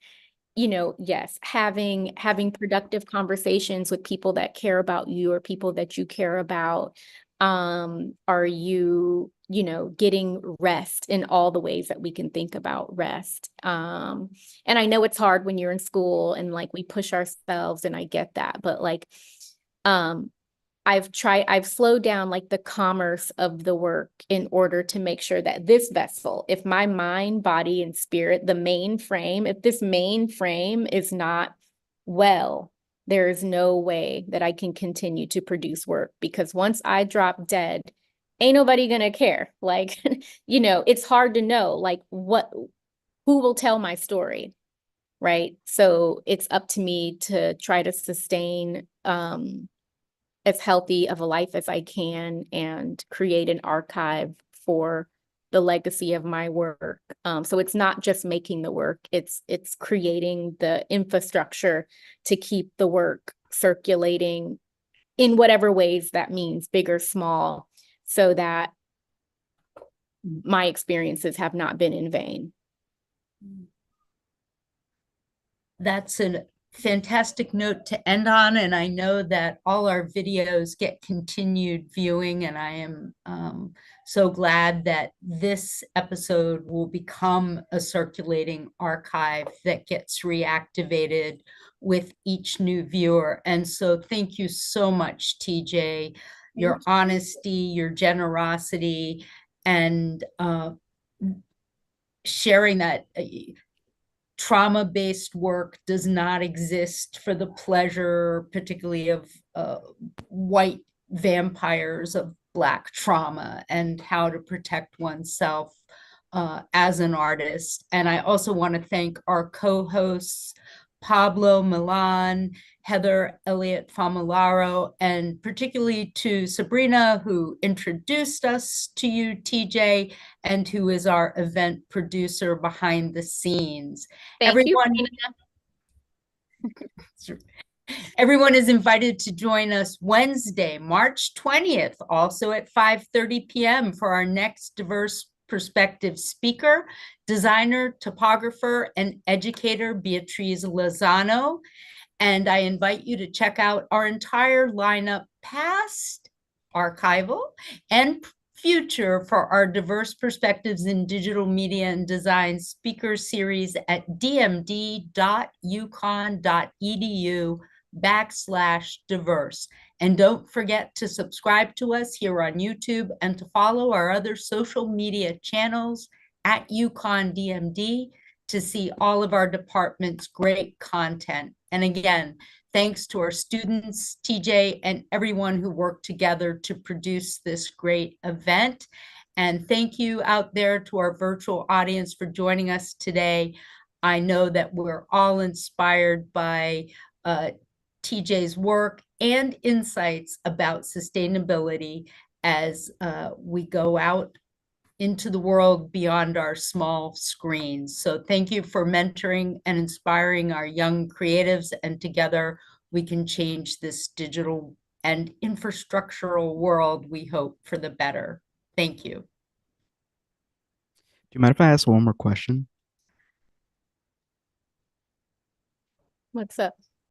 Yes, having productive conversations with people that care about you or people that you care about. Are you, getting rest in all the ways that we can think about rest? And I know it's hard when you're in school and like we push ourselves, and I get that, but like, I've slowed down like the commerce of the work in order to make sure that this vessel, if my mind, body, and spirit, if this main frame is not well, there is no way that I can continue to produce work, because once I drop dead, ain't nobody gonna care. Like, it's hard to know like who will tell my story, right? So it's up to me to try to sustain as healthy of a life as I can and create an archive for the legacy of my work. So it's not just making the work, it's creating the infrastructure to keep the work circulating in whatever ways that means, big or small, so that my experiences have not been in vain. That's a fantastic note to end on, and I know that all our videos get continued viewing, and I am so glad that this episode will become a circulating archive that gets reactivated with each new viewer. And so thank you so much, TJ, your honesty, your generosity, and sharing that trauma-based work does not exist for the pleasure, particularly of white vampires of Black trauma, and how to protect oneself as an artist. And I also want to thank our co-hosts, Pablo Milan, Heather Elliott Famularo, and particularly to Sabrina, who introduced us to you, TJ, and who is our event producer behind the scenes. Thank you. Everyone is invited to join us Wednesday, March 20th, also at 5:30 p.m. for our next Diverse Perspective speaker, designer, topographer, and educator, Beatriz Lozano. And I invite you to check out our entire lineup, past, archival, and future, for our Diverse Perspectives in Digital Media and Design speaker series at dmd.uconn.edu/diverse. And don't forget to subscribe to us here on YouTube and to follow our other social media channels at UConn DMD to see all of our departments' great content. And again, thanks to our students, TJ, and everyone who worked together to produce this great event. And thank you out there to our virtual audience for joining us today. I know that we're all inspired by TJ's work and insights about sustainability as we go out into the world beyond our small screens. So thank you for mentoring and inspiring our young creatives, and together we can change this digital and infrastructural world, we hope, for the better. Thank you. Do you mind if I ask one more question? What's up?